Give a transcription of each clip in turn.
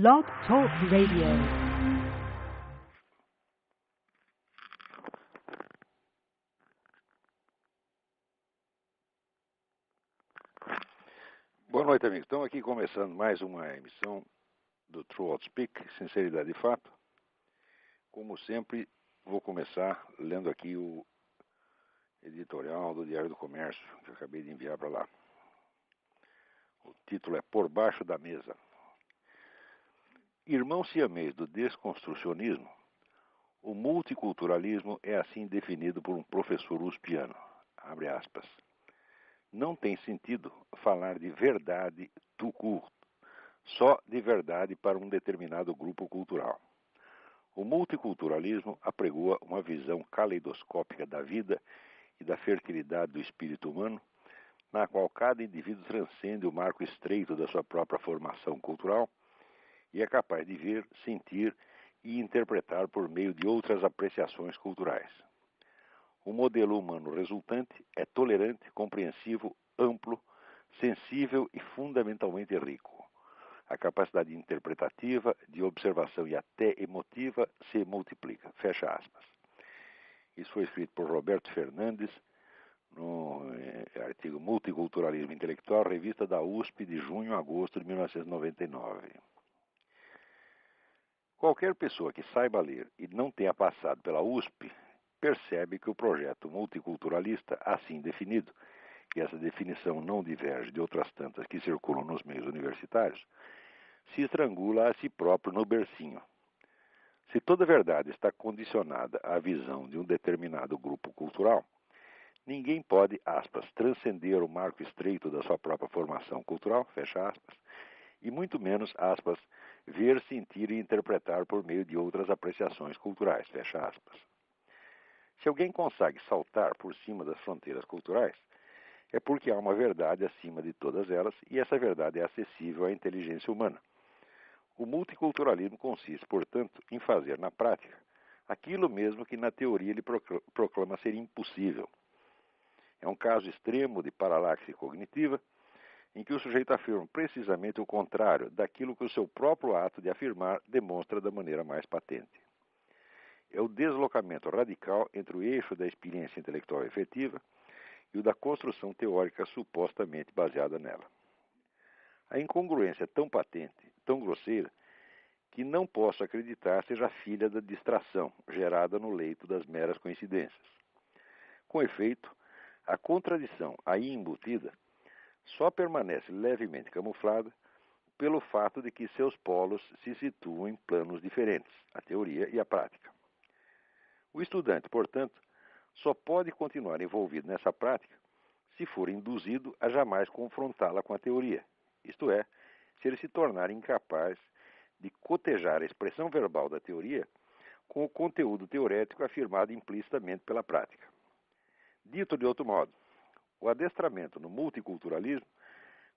Blog Talk Radio. Boa noite, amigos. Estamos aqui começando mais uma emissão do True Outspeak, Sinceridade e Fato. Como sempre, vou começar lendo aqui o editorial do Diário do Comércio, que eu acabei de enviar para lá. O título é Por Baixo da Mesa. Irmão siamês do desconstrucionismo, o multiculturalismo é assim definido por um professor uspiano. Abre aspas. Não tem sentido falar de verdade tout court, só de verdade para um determinado grupo cultural. O multiculturalismo apregoa uma visão caleidoscópica da vida e da fertilidade do espírito humano, na qual cada indivíduo transcende o marco estreito da sua própria formação cultural e é capaz de ver, sentir e interpretar por meio de outras apreciações culturais. O modelo humano resultante é tolerante, compreensivo, amplo, sensível e fundamentalmente rico. A capacidade interpretativa, de observação e até emotiva se multiplica. Fecha aspas. Isso foi escrito por Roberto Fernandes no artigo Multiculturalismo Intelectual, revista da USP de junho a agosto de 1999. Qualquer pessoa que saiba ler e não tenha passado pela USP percebe que o projeto multiculturalista, assim definido, e essa definição não diverge de outras tantas que circulam nos meios universitários, se estrangula a si próprio no bercinho. Se toda verdade está condicionada à visão de um determinado grupo cultural, ninguém pode, aspas, transcender o marco estreito da sua própria formação cultural, fecha aspas, e muito menos, aspas, ver, sentir e interpretar por meio de outras apreciações culturais, fecha aspas. Se alguém consegue saltar por cima das fronteiras culturais, é porque há uma verdade acima de todas elas e essa verdade é acessível à inteligência humana. O multiculturalismo consiste, portanto, em fazer na prática aquilo mesmo que na teoria ele proclama ser impossível. É um caso extremo de paralaxe cognitiva, em que o sujeito afirma precisamente o contrário daquilo que o seu próprio ato de afirmar demonstra da maneira mais patente. É o deslocamento radical entre o eixo da experiência intelectual efetiva e o da construção teórica supostamente baseada nela. A incongruência é tão patente, tão grosseira, que não posso acreditar seja filha da distração gerada no leito das meras coincidências. Com efeito, a contradição aí embutida só permanece levemente camuflada pelo fato de que seus polos se situam em planos diferentes, a teoria e a prática. O estudante, portanto, só pode continuar envolvido nessa prática se for induzido a jamais confrontá-la com a teoria, isto é, se ele se tornar incapaz de cotejar a expressão verbal da teoria com o conteúdo teorético afirmado implicitamente pela prática. Dito de outro modo, o adestramento no multiculturalismo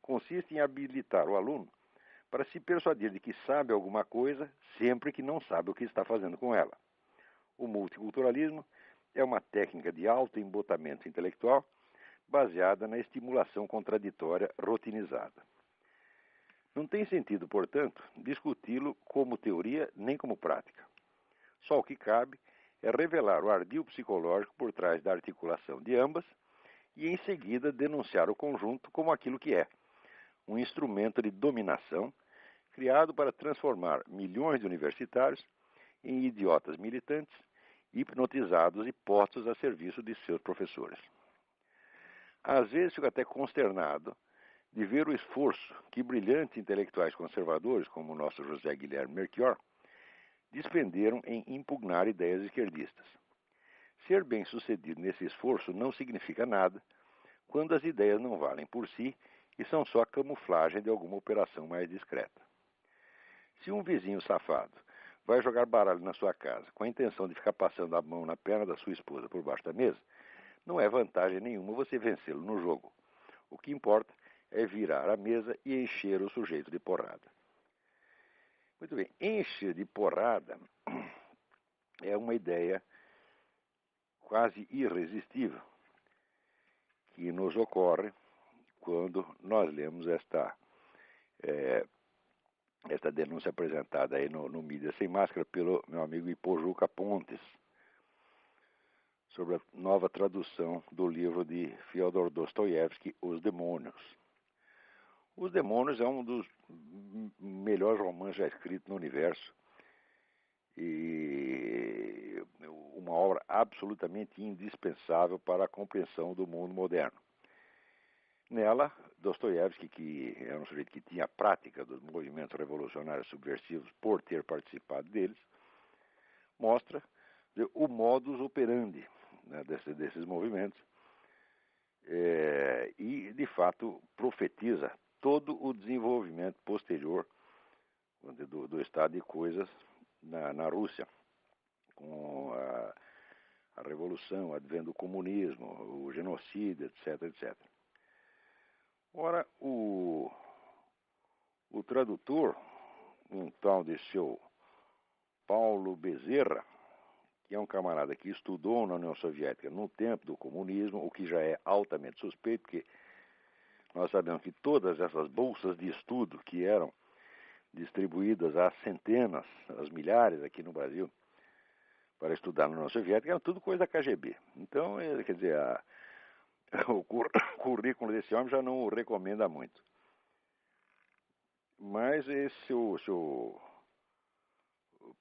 consiste em habilitar o aluno para se persuadir de que sabe alguma coisa sempre que não sabe o que está fazendo com ela. O multiculturalismo é uma técnica de alto embotamento intelectual baseada na estimulação contraditória rotinizada. Não tem sentido, portanto, discuti-lo como teoria nem como prática. Só o que cabe é revelar o ardil psicológico por trás da articulação de ambas e, em seguida, denunciar o conjunto como aquilo que é, um instrumento de dominação criado para transformar milhões de universitários em idiotas militantes, hipnotizados e postos a serviço de seus professores. Às vezes fico até consternado de ver o esforço que brilhantes intelectuais conservadores, como o nosso José Guilherme Melchior, despenderam em impugnar ideias esquerdistas. Ser bem-sucedido nesse esforço não significa nada quando as ideias não valem por si e são só a camuflagem de alguma operação mais discreta. Se um vizinho safado vai jogar baralho na sua casa com a intenção de ficar passando a mão na perna da sua esposa por baixo da mesa, não é vantagem nenhuma você vencê-lo no jogo. O que importa é virar a mesa e encher o sujeito de porrada. Muito bem, encher de porrada é uma ideia quase irresistível que nos ocorre quando nós lemos esta esta denúncia apresentada aí no Mídia Sem Máscara pelo meu amigo Ipojuca Pontes, sobre a nova tradução do livro de Fyodor Dostoiévski, Os Demônios. Os Demônios é um dos melhores romances já escritos no universo e uma obra absolutamente indispensável para a compreensão do mundo moderno. Nela, Dostoiévski, que era um sujeito que tinha a prática dos movimentos revolucionários subversivos por ter participado deles, mostra o modus operandi, né, desses movimentos e, de fato, profetiza todo o desenvolvimento posterior do estado de coisas na Rússia, com a revolução, o advento do comunismo, o genocídio, etc, etc. Ora, o tradutor, um tal de seu Paulo Bezerra, que é um camarada que estudou na União Soviética no tempo do comunismo, o que já é altamente suspeito, porque nós sabemos que todas essas bolsas de estudo que eram distribuídas às centenas, às milhares aqui no Brasil, para estudar na União Soviética, eram tudo coisa da KGB. Então, quer dizer, o currículo desse homem já não o recomenda muito. Mas esse o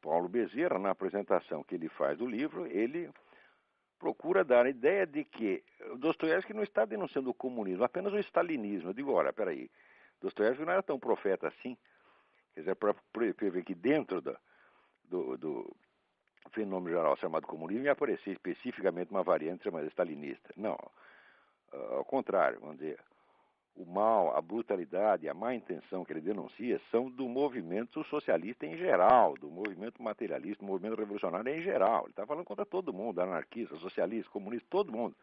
Paulo Bezerra, na apresentação que ele faz do livro, ele procura dar a ideia de que Dostoiévski não está denunciando o comunismo, apenas o stalinismo. Eu digo, olha, peraí, Dostoiévski não era tão profeta assim. Quer dizer, para prever que dentro do fenômeno geral chamado comunismo ia aparecer especificamente uma variante chamada stalinista. Não, ao contrário, vamos dizer, o mal, a brutalidade, a má intenção que ele denuncia são do movimento socialista em geral, do movimento materialista, do movimento revolucionário em geral. Ele está falando contra todo mundo, anarquista, socialista, comunista, todo mundo.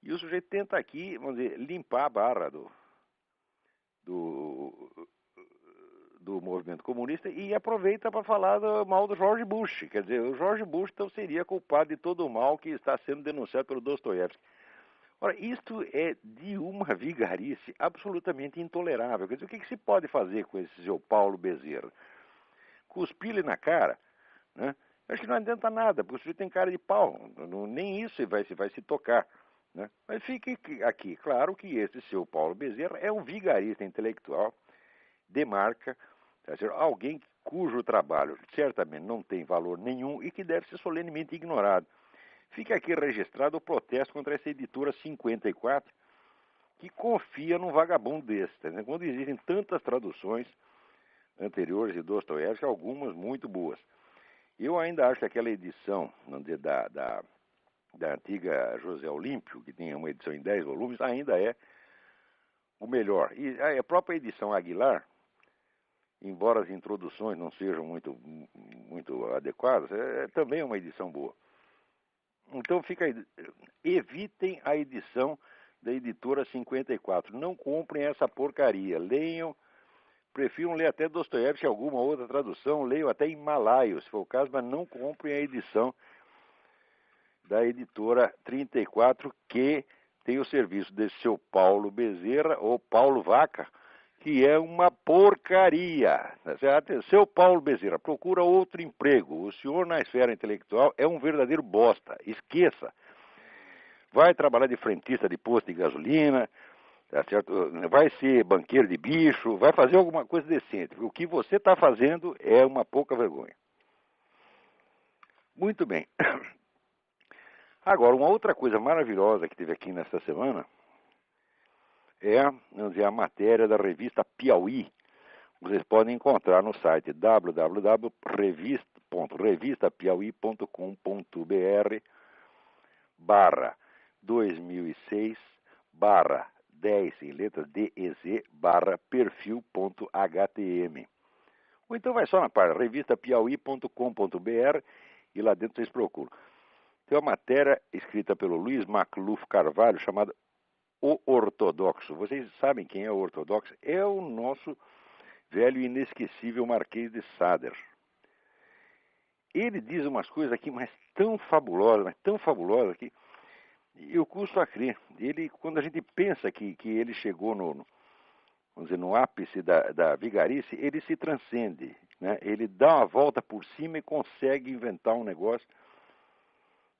E o sujeito tenta aqui, vamos dizer, limpar a barra do movimento comunista e aproveita para falar do mal do George Bush. Quer dizer, o George Bush então seria culpado de todo o mal que está sendo denunciado pelo Dostoiévski. Ora, isto é de uma vigarice absolutamente intolerável. Quer dizer, o que se pode fazer com esse seu Paulo Bezerra? Cuspir-lhe na cara, né? Eu acho que não adianta nada, porque o sujeito tem cara de pau. Nem isso vai se tocar. Né? Mas fique aqui claro que esse seu Paulo Bezerra é um vigarista intelectual de marca, alguém cujo trabalho certamente não tem valor nenhum e que deve ser solenemente ignorado. Fica aqui registrado o protesto contra essa editora 54, que confia num vagabundo desse. Né? Quando existem tantas traduções anteriores de Dostoiévski, algumas muito boas. Eu ainda acho que aquela edição da antiga José Olímpio, que tinha uma edição em 10 volumes, ainda é o melhor. E a própria edição Aguilar, embora as introduções não sejam muito adequadas, também é uma edição boa. Então evitem a edição da editora 54. Não comprem essa porcaria. Leiam, prefiram ler até Dostoiévski, alguma outra tradução, leiam até em malaio, se for o caso, mas não comprem a edição da editora 34, que tem o serviço desse seu Paulo Bezerra, ou Paulo Vaca, que é uma porcaria. Seu Paulo Bezerra, procura outro emprego. O senhor na esfera intelectual é um verdadeiro bosta. Esqueça. Vai trabalhar de frentista de posto de gasolina, tá certo? Vai ser banqueiro de bicho, vai fazer alguma coisa decente. O que você está fazendo é uma pouca vergonha. Muito bem. Agora, uma outra coisa maravilhosa que teve aqui nesta semana é, vamos dizer, a matéria da revista Piauí. Vocês podem encontrar no site www.revistapiauí.com.br/2006/10 em letras DEZ/perfil.htm. Ou então vai só na página revistapiauí.com.br e lá dentro vocês procuram. Tem uma matéria escrita pelo Luiz Macluf Carvalho chamada O Ortodoxo. Vocês sabem quem é o Ortodoxo? É o nosso velho e inesquecível Marquês de Sade. Ele diz umas coisas aqui, mas tão fabulosas que eu custo a crer. Quando a gente pensa que ele chegou vamos dizer, no ápice da vigarice, ele se transcende, né? Ele dá uma volta por cima e consegue inventar um negócio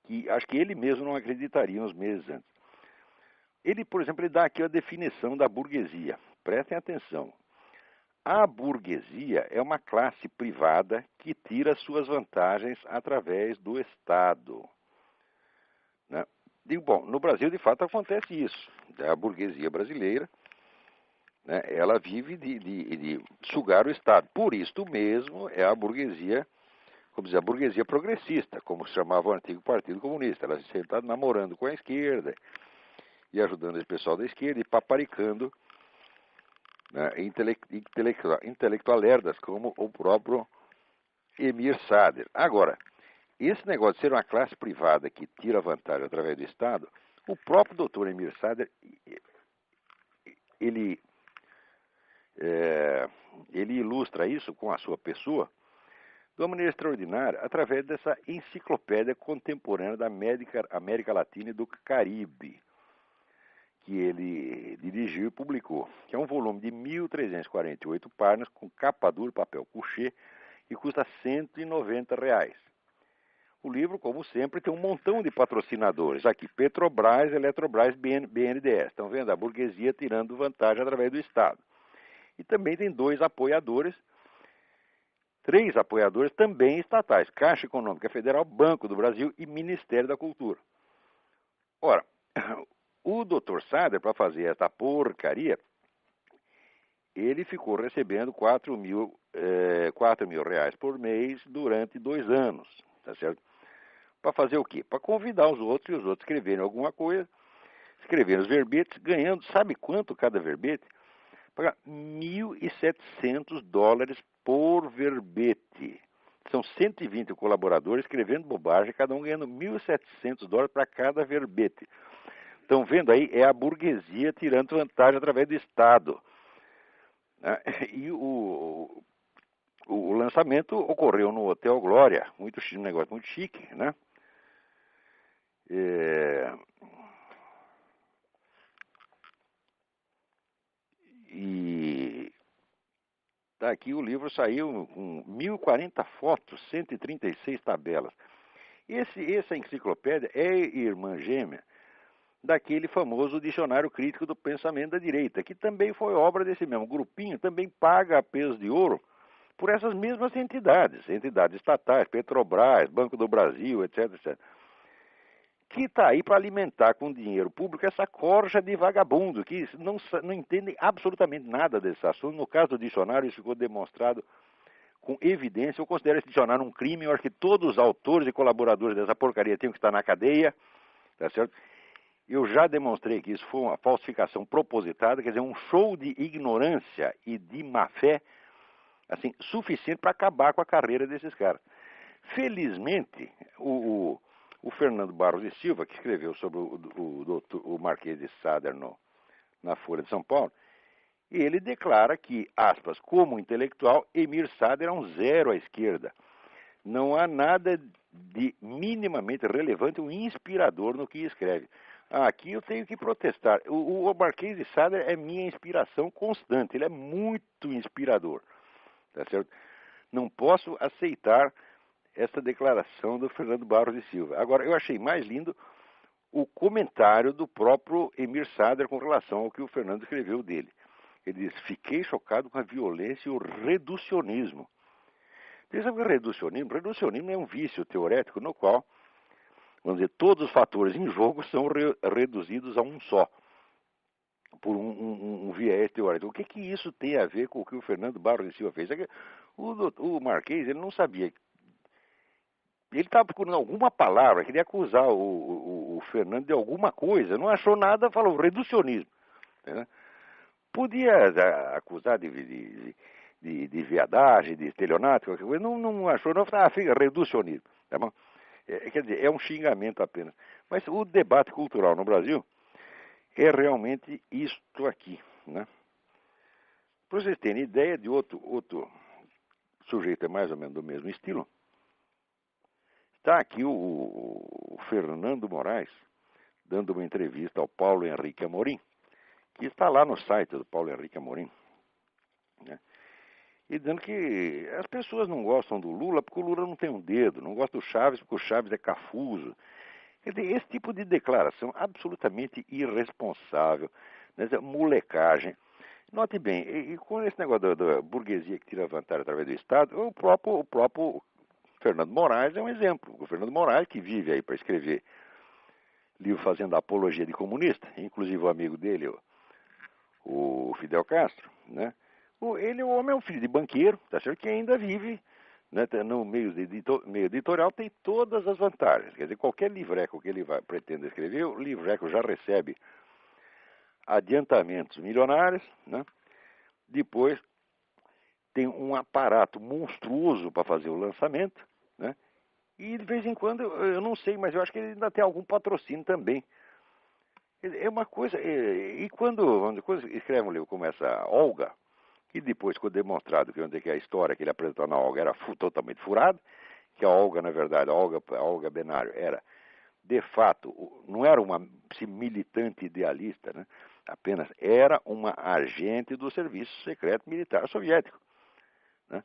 que acho que ele mesmo não acreditaria uns meses antes. Ele, por exemplo, ele dá aqui a definição da burguesia. Prestem atenção. A burguesia é uma classe privada que tira suas vantagens através do Estado, né? Digo, bom, no Brasil, de fato, acontece isso. A burguesia brasileira, né, ela vive de sugar o Estado. Por isto mesmo, é a burguesia, como dizer, a burguesia progressista, como se chamava o antigo Partido Comunista. Ela sempre está namorando com a esquerda e ajudando esse pessoal da esquerda e paparicando, né, intelectualerdas como o próprio Emir Sader. Agora, esse negócio de ser uma classe privada que tira vantagem através do Estado, o próprio doutor Emir Sader, ele ilustra isso com a sua pessoa de uma maneira extraordinária através dessa enciclopédia contemporânea da América Latina e do Caribe, que ele dirigiu e publicou, que é um volume de 1.348 páginas, com capa dura, papel couché, e custa R$ 190. O livro, como sempre, tem um montão de patrocinadores. Aqui, Petrobras, Eletrobras, BNDES. Estão vendo? A burguesia tirando vantagem através do Estado. E também tem três apoiadores também estatais. Caixa Econômica Federal, Banco do Brasil e Ministério da Cultura. Ora, o Dr. Sader, para fazer essa porcaria, ele ficou recebendo R$ 4 mil por mês durante 2 anos, tá certo? Para fazer o quê? Para convidar os outros e os outros escreverem alguma coisa, escreverem os verbetes, ganhando, sabe quanto cada verbete? Pagar $1.700 por verbete. São 120 colaboradores escrevendo bobagem, cada um ganhando $1.700 para cada verbete. Estão vendo aí? É a burguesia tirando vantagem através do Estado. E o lançamento ocorreu no Hotel Glória, um negócio muito chique, né? E tá aqui, o livro saiu com 1.040 fotos, 136 tabelas. Essa enciclopédia é irmã gêmea daquele famoso Dicionário Crítico do Pensamento da Direita, que também foi obra desse mesmo grupinho, também paga a peso de ouro por essas mesmas entidades estatais, Petrobras, Banco do Brasil, etc, etc, que está aí para alimentar com dinheiro público essa corja de vagabundo, que não entendem absolutamente nada desse assunto. No caso do dicionário, isso ficou demonstrado com evidência. Eu considero esse dicionário um crime. Eu acho que todos os autores e colaboradores dessa porcaria tinham que estar na cadeia, tá certo? Eu já demonstrei que isso foi uma falsificação propositada, quer dizer, um show de ignorância e de má-fé, assim, suficiente para acabar com a carreira desses caras. Felizmente, o Fernando Barros e Silva, que escreveu sobre o Marquês de Sader na Folha de São Paulo, ele declara que, aspas, como intelectual, Emir Sader é um zero à esquerda. Não há nada de minimamente relevante ou inspirador no que escreve. Aqui eu tenho que protestar. O Marquês de Sader é minha inspiração constante. Ele é muito inspirador. Tá certo? Não posso aceitar essa declaração do Fernando Barros de Silva. Agora, eu achei mais lindo o comentário do próprio Emir Sader com relação ao que o Fernando escreveu dele. Ele diz: fiquei chocado com a violência e o reducionismo. Pensa que o reducionismo é um vício teorético no qual, vamos dizer, todos os fatores em jogo são reduzidos a um só, por um viés teórico. O que isso tem a ver com o que o Fernando Barros de Silva fez? O Marquês, ele não sabia. Ele estava procurando alguma palavra, queria acusar o Fernando de alguma coisa, não achou nada, falou reducionismo. Né? Podia acusar de viadagem, de estelionato, qualquer coisa, não achou, não, fica reducionismo. Tá bom? Quer dizer, é um xingamento apenas. Mas o debate cultural no Brasil é realmente isto aqui. Né? Para vocês terem ideia de outro sujeito é mais ou menos do mesmo estilo, está aqui o Fernando Moraes dando uma entrevista ao Paulo Henrique Amorim, que está lá no site do Paulo Henrique Amorim, né? E dizendo que as pessoas não gostam do Lula porque o Lula não tem um dedo, não gostam do Chaves porque o Chaves é cafuso. Quer dizer, esse tipo de declaração absolutamente irresponsável, né? Molecagem. Note bem, e com esse negócio da burguesia que tira vantagem através do Estado, o próprio Fernando Moraes é um exemplo. O Fernando Moraes, que vive aí para escrever livro fazendo apologia de comunista, inclusive o amigo dele, o Fidel Castro, né? Ele, o homem é um filho de banqueiro, tá certo? Que ainda vive, né, no meio editorial, tem todas as vantagens. Quer dizer, qualquer livreco que ele pretenda escrever, o livreco já recebe adiantamentos milionários, né? Depois tem um aparato monstruoso para fazer o lançamento, né? E de vez em quando, eu não sei, mas eu acho que ele ainda tem algum patrocínio também. É uma coisa, e quando escreve um livro como essa Olga, que depois ficou demonstrado que a história que ele apresentou na Olga era totalmente furada, que a Olga, na verdade, a Olga Benário era, de fato, não era uma militante idealista, né? Apenas era uma agente do Serviço Secreto Militar Soviético, né?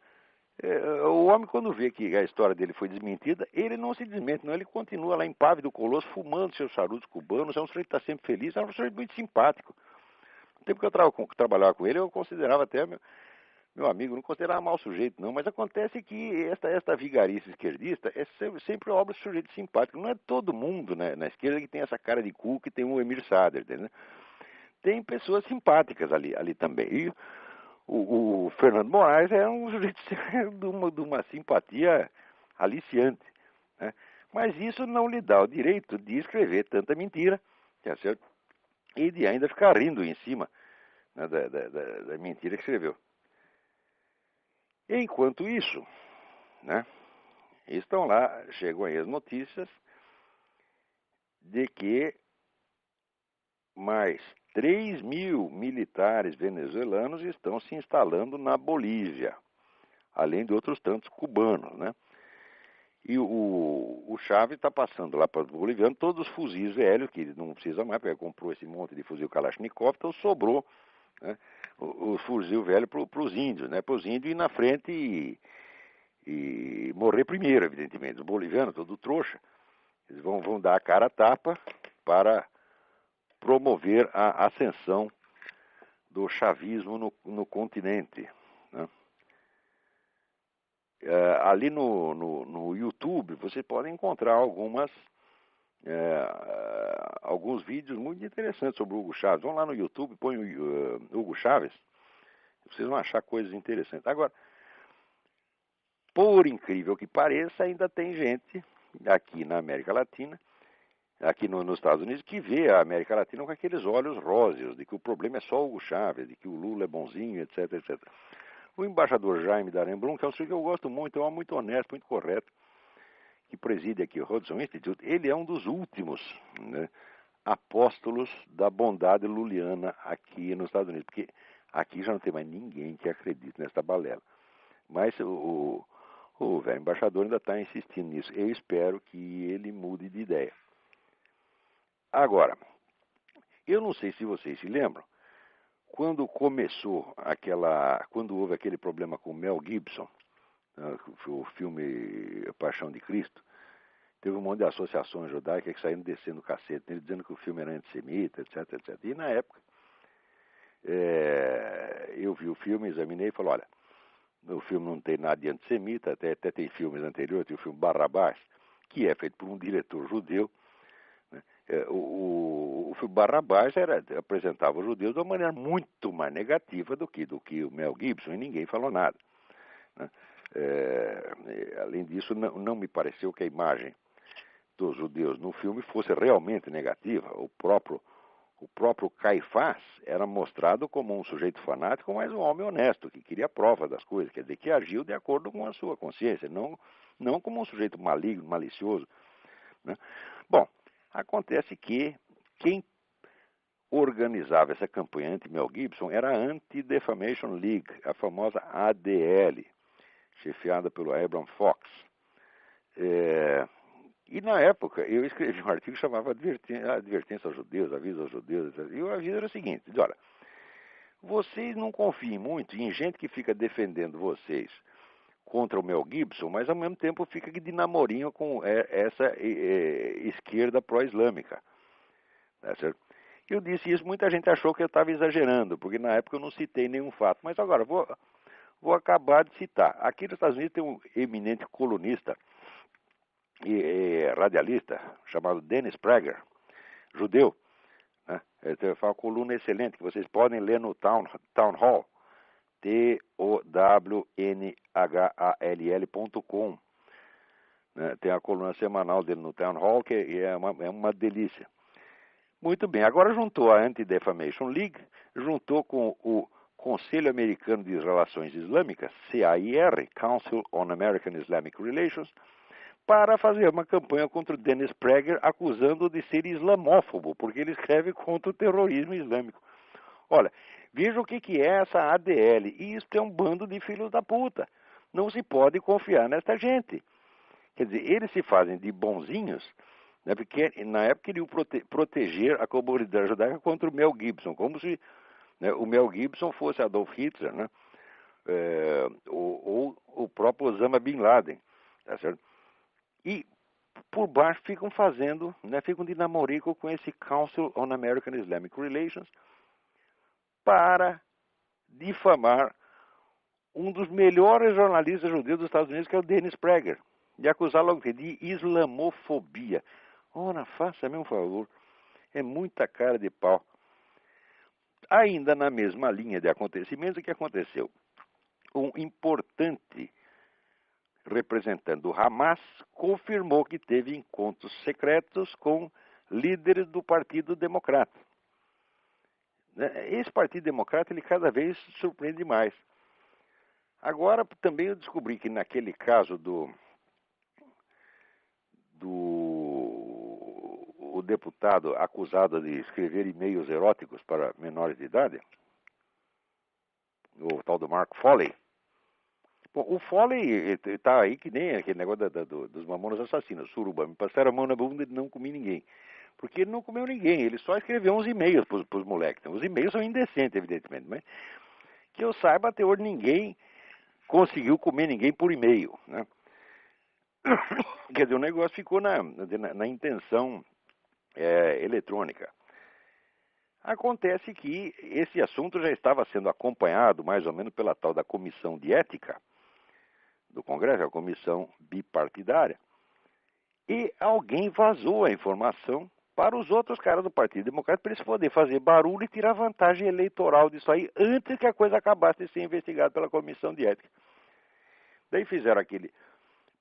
O homem, quando vê que a história dele foi desmentida, ele não se desmente, não. Ele continua lá impávido, colosso, fumando seus charutos cubanos. É um sujeito que está sempre feliz, é um sujeito muito simpático. No tempo que eu trabalhava com ele, eu considerava até meu amigo, não considerava mau sujeito, não. Mas acontece que esta vigarice esquerdista é sempre obra de sujeito simpático. Não é todo mundo, né, na esquerda que tem essa cara de cu que tem o Emir Sader, né? Tem pessoas simpáticas ali também. E o Fernando Moraes é um sujeito de uma simpatia aliciante, né? Mas isso não lhe dá o direito de escrever tanta mentira, tá certo? E de ainda ficar rindo em cima, né, da mentira que escreveu. Enquanto isso, né, estão lá, chegam aí as notícias de que mais 3.000 militares venezuelanos estão se instalando na Bolívia, além de outros tantos cubanos, né? E o Chávez está passando lá para os bolivianos todos os fuzis velhos, que ele não precisa mais, porque ele comprou esse monte de fuzil Kalashnikov, então sobrou, né, o fuzil velho para os índios, né? Para os índios ir na frente e morrer primeiro, evidentemente. Os bolivianos, todo trouxa, eles vão dar a cara a tapa para promover a ascensão do chavismo no continente, né? Ali no YouTube você pode encontrar alguns vídeos muito interessantes sobre o Hugo Chávez. Vão lá no YouTube, põe o Hugo Chávez, vocês vão achar coisas interessantes. Agora, por incrível que pareça, ainda tem gente aqui na América Latina, aqui nos Estados Unidos, que vê a América Latina com aqueles olhos róseos, de que o problema é só o Hugo Chávez, de que o Lula é bonzinho, etc, etc. O embaixador Jaime Daremblum, que é um sujeito que eu gosto muito, é um homem muito honesto, muito correto, que preside aqui o Hudson Institute, ele é um dos últimos, né, apóstolos da bondade luliana aqui nos Estados Unidos, porque aqui já não tem mais ninguém que acredite nessa balela. Mas o velho embaixador ainda está insistindo nisso. Eu espero que ele mude de ideia. Agora, eu não sei se vocês se lembram, quando houve aquele problema com o Mel Gibson, o filme Paixão de Cristo, teve um monte de associações judaicas que saíram descendo o cacete, ele dizendo que o filme era antissemita, etc, etc. E na época, eu vi o filme, examinei e falei, olha, o filme não tem nada de antissemita, até tem filmes anteriores, tem o filme Barrabás, que é feito por um diretor judeu, né? O filme Barrabás apresentava os judeus de uma maneira muito mais negativa do que o Mel Gibson, e ninguém falou nada, né? Além disso, não me pareceu que a imagem dos judeus no filme fosse realmente negativa. O próprio Caifás era mostrado como um sujeito fanático, mas um homem honesto, que queria prova das coisas, quer dizer, que agiu de acordo com a sua consciência, não como um sujeito maligno, malicioso, né? Bom, acontece que quem organizava essa campanha anti-Mel Gibson era a Anti-Defamation League, a famosa ADL, chefiada pelo Abraham Fox. E na época eu escrevi um artigo que chamava Advertência aos Judeus, Aviso aos Judeus, e o aviso era o seguinte, olha, vocês não confiem muito em gente que fica defendendo vocês contra o Mel Gibson, mas ao mesmo tempo fica de namorinho com essa esquerda pró-islâmica. Tá certo? Eu disse isso, muita gente achou que eu estava exagerando, porque na época eu não citei nenhum fato. Mas agora, vou acabar de citar. Aqui nos Estados Unidos tem um eminente colunista e radialista chamado Dennis Prager, judeu. Né? Ele faz uma coluna excelente que vocês podem ler no Town Hall, TOWNHALL.com. Né? Tem a coluna semanal dele no Town Hall, que é uma delícia. Muito bem, agora juntou a Anti-Defamation League, juntou com o Conselho Americano de Relações Islâmicas, CAIR, Council on American Islamic Relations, para fazer uma campanha contra o Dennis Prager, acusando-o de ser islamófobo, porque ele escreve contra o terrorismo islâmico. Olha, veja o que é essa ADL, e isso é um bando de filhos da puta. Não se pode confiar nesta gente. Quer dizer, eles se fazem de bonzinhos, né, porque na época queriam proteger a comunidade judaica contra o Mel Gibson, como se, né, o Mel Gibson fosse Adolf Hitler, né, ou o próprio Osama Bin Laden, tá certo? E por baixo ficam fazendo, né, ficam de namorico com esse Council on American Islamic Relations para difamar um dos melhores jornalistas judeus dos Estados Unidos, que é o Dennis Prager, de acusar logo de islamofobia. Ora, faça-me um favor, é muita cara de pau. Ainda na mesma linha de acontecimentos, o que aconteceu? Um importante representante do Hamas confirmou que teve encontros secretos com líderes do Partido Democrata. Esse Partido Democrata, ele cada vez surpreende mais. Agora, também eu descobri que naquele caso o deputado acusado de escrever e-mails eróticos para menores de idade, o tal do Mark Foley. Bom, o Foley está aí que nem aquele negócio dos mamonas assassinos, suruba. Me passaram a mão na bunda e não comi ninguém. Porque ele não comeu ninguém, ele só escreveu uns e-mails para os moleques. Então, os e-mails são indecentes, evidentemente, mas que eu saiba, até hoje ninguém conseguiu comer ninguém por e-mail, né? Quer dizer, o negócio ficou na intenção eletrônica. Acontece que esse assunto já estava sendo acompanhado mais ou menos pela tal da Comissão de Ética do Congresso, a comissão bipartidária, e alguém vazou a informação para os outros caras do Partido Democrata para eles poderem fazer barulho e tirar vantagem eleitoral disso aí antes que a coisa acabasse de ser investigada pela Comissão de Ética. Daí fizeram aquele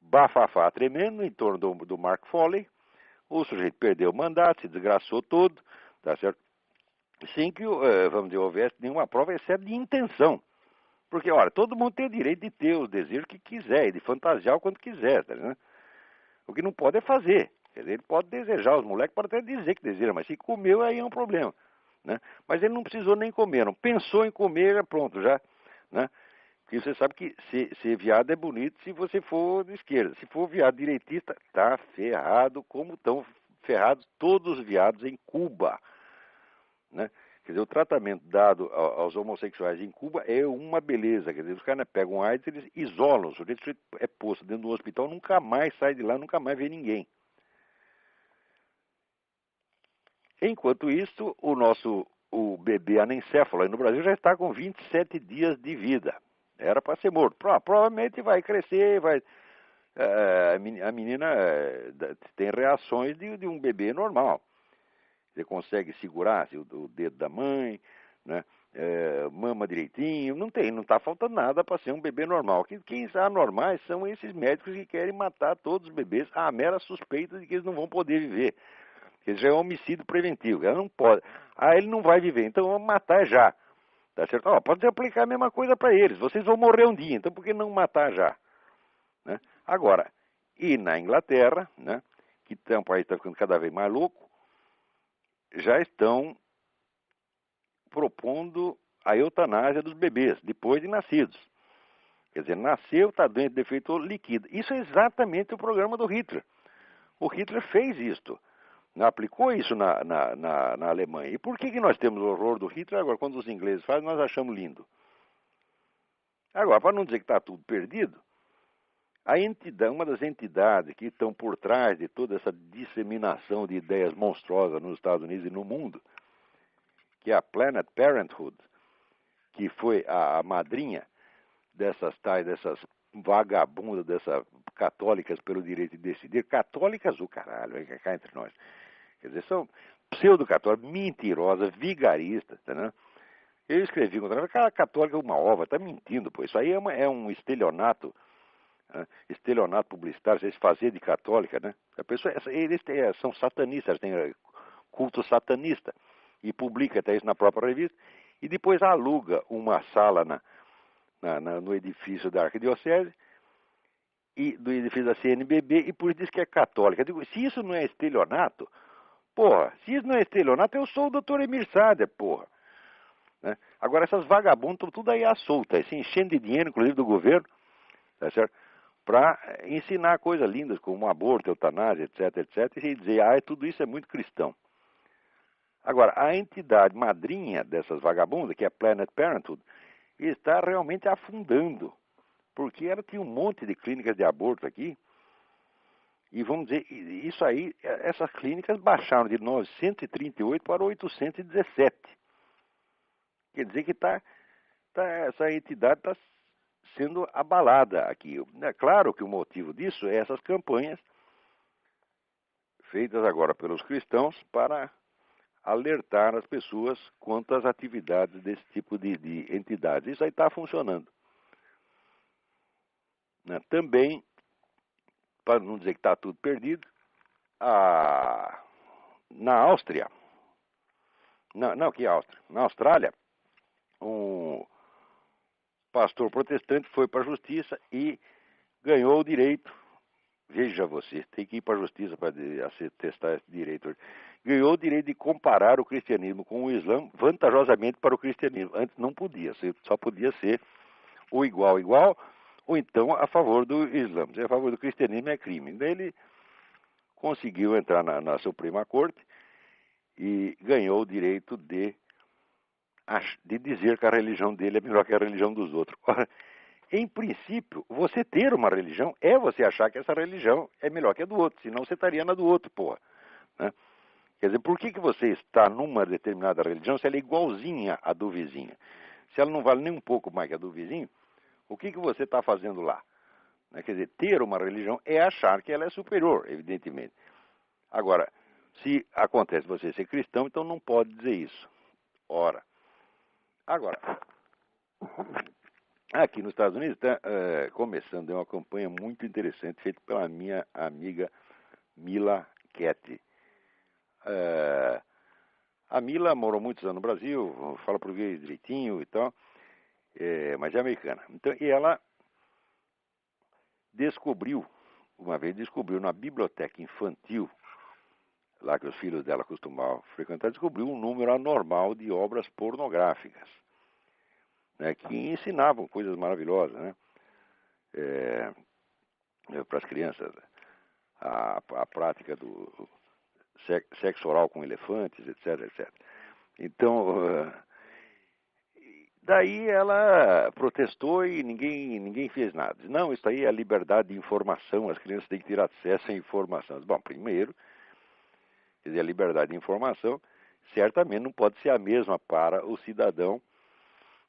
bafafá tremendo em torno do Mark Foley, o sujeito perdeu o mandato, se desgraçou todo, tá certo? Sem que, vamos dizer, houvesse nenhuma prova, exceto de intenção. Porque, olha, todo mundo tem o direito de ter o desejo que quiser, e de fantasiar o quanto quiser, tá, né? O que não pode é fazer. Quer dizer, ele pode desejar, os moleques podem até dizer que deseja, mas se comeu, aí é um problema, né? Mas ele não precisou nem comer, não pensou em comer, pronto, já, né? Porque você sabe que ser viado é bonito se você for de esquerda. Se for viado direitista, tá ferrado, como estão ferrados todos os viados em Cuba, né? Quer dizer, o tratamento dado aos homossexuais em Cuba é uma beleza. Quer dizer, os caras pegam AIDS, eles isolam. O sujeito é posto dentro do hospital, nunca mais sai de lá, nunca mais vê ninguém. Enquanto isso, o bebê anencéfalo aí no Brasil já está com 27 dias de vida. Era para ser morto. Provavelmente vai crescer, a menina tem reações de um bebê normal. Você consegue segurar o dedo da mãe, né? Mama direitinho, não está faltando nada para ser um bebê normal. Quem são anormais são esses médicos que querem matar todos os bebês à mera suspeita de que eles não vão poder viver. Que já é um homicídio preventivo, ela não pode. Ele não vai viver, então vamos matar já. Tá certo? Pode aplicar a mesma coisa para eles, vocês vão morrer um dia, então por que não matar já? Né? Agora, e na Inglaterra, né, que é um país que está ficando cada vez mais louco, já estão propondo a eutanásia dos bebês, depois de nascidos. Quer dizer, nasceu, está doente, defeituoso, liquida. Isso é exatamente o programa do Hitler. O Hitler fez isto. Aplicou isso na Alemanha. E por que nós temos o horror do Hitler agora? Quando os ingleses fazem, nós achamos lindo. Agora, para não dizer que está tudo perdido, uma das entidades que estão por trás de toda essa disseminação de ideias monstruosas nos Estados Unidos e no mundo, que é a Planned Parenthood, que foi a madrinha dessas vagabundas, dessas católicas pelo direito de decidir, católicas o caralho, é cá entre nós. Quer dizer, são pseudo-católicas, mentirosas, vigaristas, entendeu? Eu escrevi contra ela, cara, católica é uma ova, tá mentindo, pô. Isso aí é um estelionato, né? Estelionato publicitário, eles fazer de católica, né? A pessoa, eles são satanistas, têm culto satanista, e publica até isso na própria revista, e depois aluga uma sala no edifício da Arquidiocese, e do edifício da CNBB, e por isso diz que é católica. Eu digo, se isso não é estelionato, porra, se isso não é estelionato, eu sou o doutor Emir Sader, porra. Né? Agora, essas vagabundas estão tudo aí à solta, se enchendo de dinheiro, inclusive do governo, tá certo? Para ensinar coisas lindas como aborto, eutanásia, etc, etc, e dizer, tudo isso é muito cristão. Agora, a entidade madrinha dessas vagabundas, que é a Planned Parenthood, está realmente afundando, porque ela tinha um monte de clínicas de aborto aqui, e vamos dizer, isso aí, essas clínicas baixaram de 938 para 817. Quer dizer que essa entidade está sendo abalada aqui. É claro que o motivo disso é essas campanhas feitas agora pelos cristãos para alertar as pessoas quanto às atividades desse tipo de entidades. Isso aí está funcionando. Também, para não dizer que está tudo perdido, na Áustria, que Áustria? Na Austrália, um pastor protestante foi para a justiça e ganhou o direito. Veja você, tem que ir para a justiça para testar esse direito. Ganhou o direito de comparar o cristianismo com o Islã vantajosamente para o cristianismo. Antes não podia, só podia ser ou igual, ou então a favor do Islã. Se é a favor do cristianismo é crime. Daí ele conseguiu entrar na Suprema Corte e ganhou o direito de dizer que a religião dele é melhor que a religião dos outros. Ora, em princípio, você ter uma religião é você achar que essa religião é melhor que a do outro, senão você estaria na do outro, porra. Né? Quer dizer, por que você está numa determinada religião se ela é igualzinha à do vizinho? Se ela não vale nem um pouco mais que a do vizinho, o que você está fazendo lá? Né? Quer dizer, ter uma religião é achar que ela é superior, evidentemente. Agora, se acontece você ser cristão, então não pode dizer isso. Ora, agora, aqui nos Estados Unidos está começando uma campanha muito interessante feita pela minha amiga Mila Ketty. A Mila morou muitos anos no Brasil, fala português direitinho e tal, mas é americana. Então, e ela descobriu na biblioteca infantil, lá que os filhos dela costumavam frequentar, descobriu um número anormal de obras pornográficas, né, que ensinavam coisas maravilhosas, né, para as crianças, a prática do sexo oral com elefantes, etc, etc. Então, daí ela protestou e ninguém fez nada. Não, isso aí é a liberdade de informação, as crianças têm que ter acesso à informação. Bom, primeiro, quer dizer, a liberdade de informação certamente não pode ser a mesma para o cidadão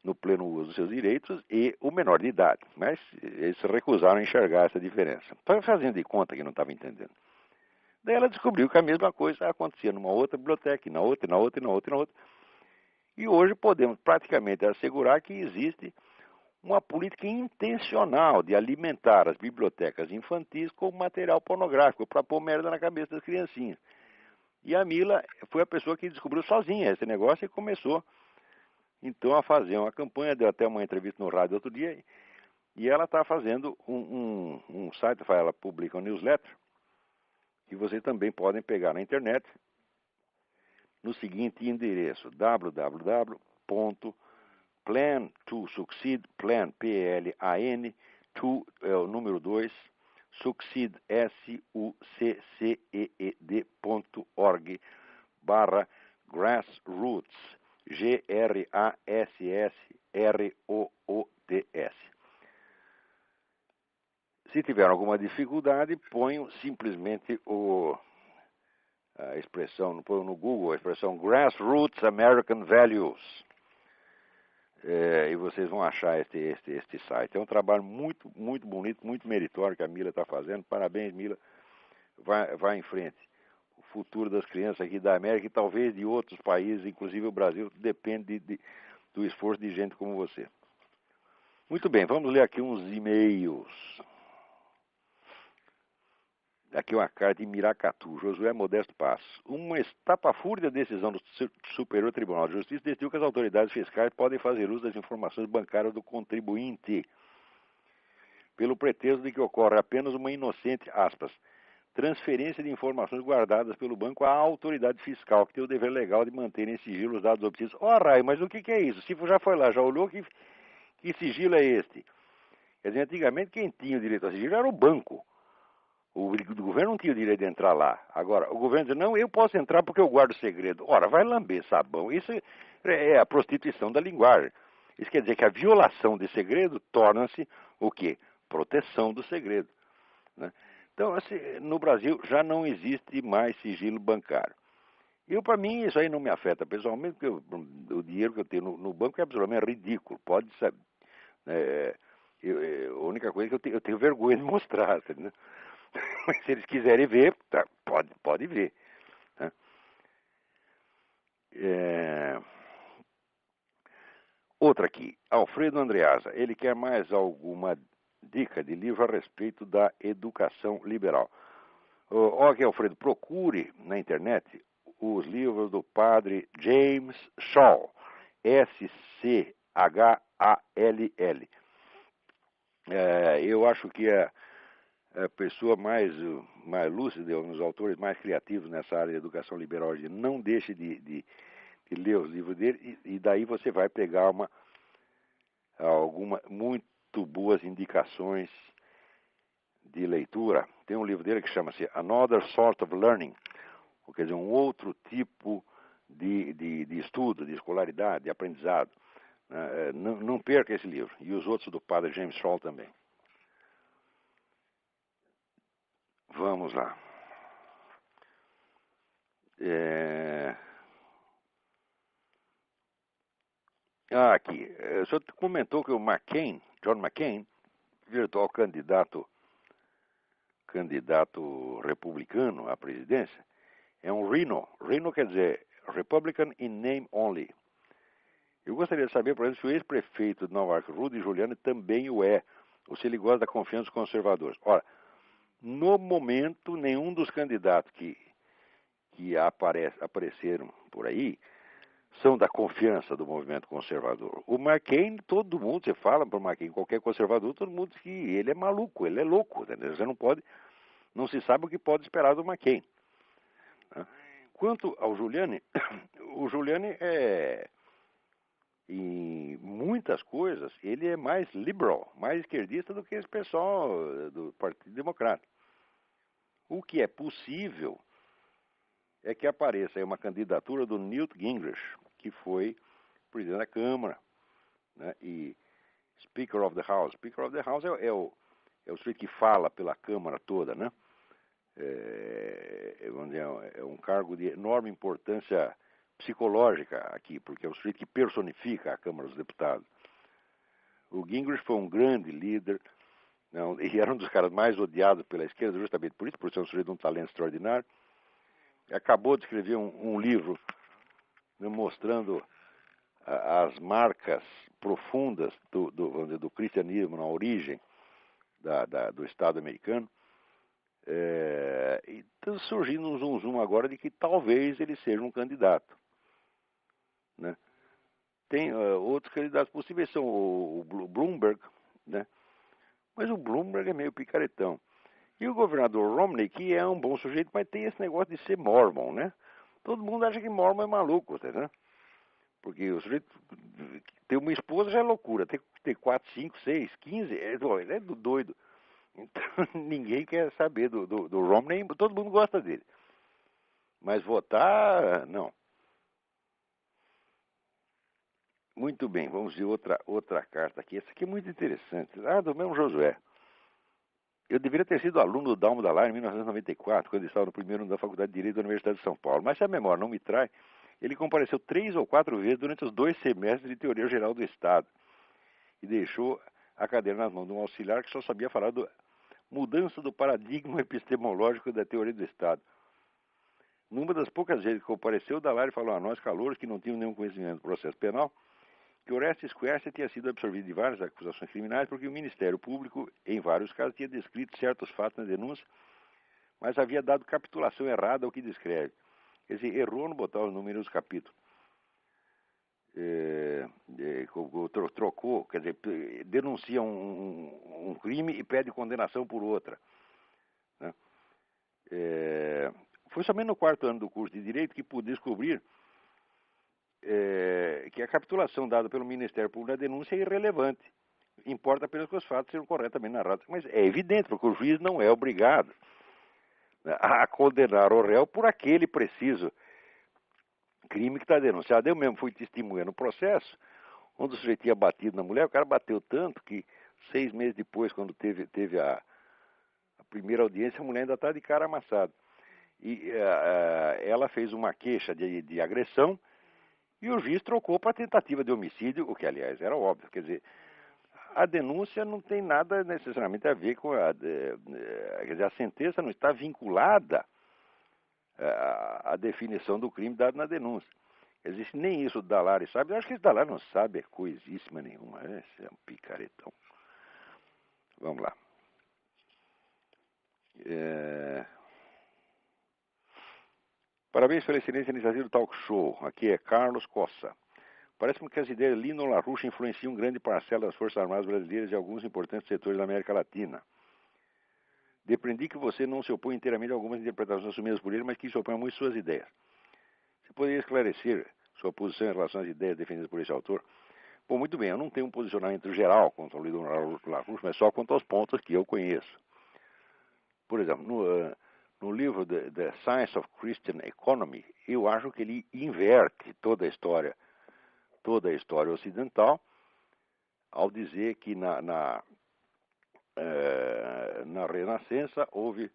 no pleno uso dos seus direitos e o menor de idade. Mas eles se recusaram a enxergar essa diferença. Estava fazendo de conta que não estava entendendo. Daí ela descobriu que a mesma coisa acontecia numa outra biblioteca, e na outra. E hoje podemos praticamente assegurar que existe uma política intencional de alimentar as bibliotecas infantis com material pornográfico para pôr merda na cabeça das criancinhas. E a Mila foi a pessoa que descobriu sozinha esse negócio e começou então a fazer uma campanha, deu até uma entrevista no rádio outro dia, e ela está fazendo um site, ela publica um newsletter, que vocês também podem pegar na internet, no seguinte endereço, www.plan2succeed, plan, P-L-A-N, to, é o número 2, Succeed, succeed.org/grassroots, GRASSROOTS. Se tiver alguma dificuldade, ponham simplesmente a expressão, põe no Google a expressão Grassroots American Values. E vocês vão achar este site. É um trabalho muito, muito bonito, muito meritório que a Mila está fazendo. Parabéns, Mila. Vai em frente. O futuro das crianças aqui da América e talvez de outros países, inclusive o Brasil, depende do esforço de gente como você. Muito bem, vamos ler aqui uns e-mails. Aqui uma carta de Miracatu, Josué Modesto Passos. Uma estapafúrdia decisão do Superior Tribunal de Justiça decidiu que as autoridades fiscais podem fazer uso das informações bancárias do contribuinte, pelo pretexto de que ocorre apenas uma inocente, aspas, transferência de informações guardadas pelo banco à autoridade fiscal, que tem o dever legal de manter em sigilo os dados obtidos. Raio, mas o que é isso? Se já foi lá, já olhou, que sigilo é este? Quer dizer, antigamente quem tinha o direito a sigilo era o banco. O governo não tinha o direito de entrar lá. Agora, o governo diz, não, eu posso entrar porque eu guardo segredo. Ora, vai lamber sabão. Isso é a prostituição da linguagem. Isso quer dizer que a violação de segredo torna-se o quê? Proteção do segredo. Né? Então, assim, no Brasil já não existe mais sigilo bancário. Para mim, isso aí não me afeta pessoalmente, porque o dinheiro que eu tenho no banco é absolutamente ridículo. Pode ser. A única coisa que eu tenho vergonha de mostrar. Né? Mas se eles quiserem ver, tá, pode ver. Tá? Outra aqui, Alfredo Andreasa. Ele quer mais alguma dica de livro a respeito da educação liberal. Ok, Alfredo, procure na internet os livros do padre James Schall, Schall. Eu acho que a pessoa mais lúcida, um dos autores mais criativos nessa área de educação liberal hoje. Não deixe de ler os livros dele e daí você vai pegar alguma muito boas indicações de leitura. Tem um livro dele que chama-se Another Sort of Learning, quer dizer, um outro tipo de estudo, de escolaridade, de aprendizado. Não perca esse livro. E os outros do padre James Schall também. Vamos lá. Aqui. O senhor comentou que o John McCain, virtual candidato republicano à presidência, é um Rhino. Rhino quer dizer Republican in name only. Eu gostaria de saber, por exemplo, se o ex-prefeito de Nova York, Rudy Giuliani, também o é, ou se ele gosta da confiança dos conservadores. Ora, no momento, nenhum dos candidatos que apareceram por aí são da confiança do movimento conservador. O McCain, todo mundo, você fala para o McCain, qualquer conservador, todo mundo diz que ele é maluco, ele é louco, entendeu? Você não se sabe o que pode esperar do McCain. Quanto ao Giuliani, o Giuliani em muitas coisas, ele é mais liberal, mais esquerdista do que esse pessoal do Partido Democrata. O que é possível é que apareça aí uma candidatura do Newt Gingrich, que foi presidente da Câmara, né, e Speaker of the House. Speaker of the House é o sujeito que fala pela Câmara toda, né? É um cargo de enorme importância psicológica aqui, porque é o sujeito que personifica a Câmara dos Deputados. O Gingrich foi um grande líder, não, e era um dos caras mais odiados pela esquerda, justamente por isso, por ser um sujeito de um talento extraordinário. Acabou de escrever um livro, né, mostrando as marcas profundas do cristianismo na origem do Estado americano. E está surgindo um zum agora de que talvez ele seja um candidato. Né? Tem outros candidatos possíveis, são o Bloomberg, né? Mas o Bloomberg é meio picaretão. E o governador Romney, que é um bom sujeito, mas tem esse negócio de ser mormon, né? Todo mundo acha que mormon é maluco, né? Porque o sujeito ter uma esposa já é loucura, ter 4, 5, 6, 15, ele é do doido. Então, ninguém quer saber do Romney, todo mundo gosta dele. Mas votar, não. Muito bem, vamos ver outra carta aqui. Essa aqui é muito interessante. Do mesmo Josué. Eu deveria ter sido aluno do Dalmo Dallar em 1994, quando ele estava no primeiro ano da Faculdade de Direito da Universidade de São Paulo. Mas se a memória não me trai, ele compareceu 3 ou 4 vezes durante os 2 semestres de Teoria Geral do Estado e deixou a cadeira nas mãos de um auxiliar que só sabia falar da mudança do paradigma epistemológico da teoria do Estado. Numa das poucas vezes que compareceu, Dallar falou a nós, calouros, que não tinham nenhum conhecimento do processo penal, que Orestes Quercia tinha sido absolvido de várias acusações criminais porque o Ministério Público, em vários casos, tinha descrito certos fatos na denúncia, mas havia dado capitulação errada ao que descreve. Quer dizer, errou no botar os números dos capítulos. Trocou, quer dizer, denuncia um crime e pede condenação por outra. Né? Foi somente no 4º ano do curso de Direito que pude descobrir que a capitulação dada pelo Ministério Público na denúncia é irrelevante. Importa apenas que os fatos sejam corretamente narrados. Mas é evidente, porque o juiz não é obrigado, né, a condenar o réu por aquele preciso crime que está denunciado. Eu mesmo fui testemunha no processo, onde o sujeito tinha batido na mulher, o cara bateu tanto que 6 meses depois, quando teve a primeira audiência, a mulher ainda está de cara amassada. E ela fez uma queixa de agressão e o juiz trocou para tentativa de homicídio, o que, aliás, era óbvio. Quer dizer, a denúncia não tem nada necessariamente a ver com quer dizer, a sentença não está vinculada à definição do crime dado na denúncia. Existe nem isso o Dallar sabe. Eu acho que esse Dallar não sabe é coisíssima nenhuma. Esse é um picaretão. Vamos lá. Parabéns pela excelente iniciativa do Talk Show. Aqui é Carlos Cossa. Parece-me que as ideias de Lino LaRouche influenciam grande parcela das Forças Armadas brasileiras e alguns importantes setores da América Latina. Depreendi que você não se opõe inteiramente a algumas interpretações assumidas por ele, mas que se opõe a muitas suas ideias. Você poderia esclarecer sua posição em relação às ideias defendidas por esse autor? Bom, muito bem, eu não tenho um posicionamento geral contra o Lino LaRouche, mas só quanto aos pontos que eu conheço. Por exemplo, no livro The Science of Christian Economy, eu acho que ele inverte toda a história ocidental, ao dizer que na Renascença houve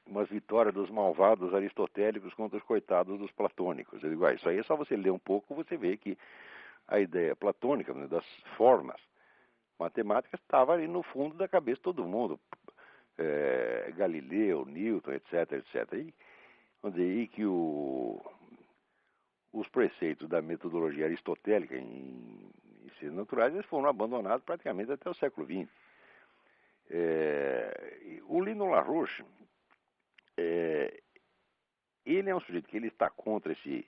umas vitórias dos malvados aristotélicos contra os coitados dos platônicos. Eu digo, isso aí é só você ler um pouco, você vê que a ideia platônica, né, das formas matemáticas, estava ali no fundo da cabeça de todo mundo. Galileu, Newton, etc, etc. E que os preceitos da metodologia aristotélica em ciências naturais eles foram abandonados praticamente até o século XX. O Lino LaRouche, ele é um sujeito que ele está contra esse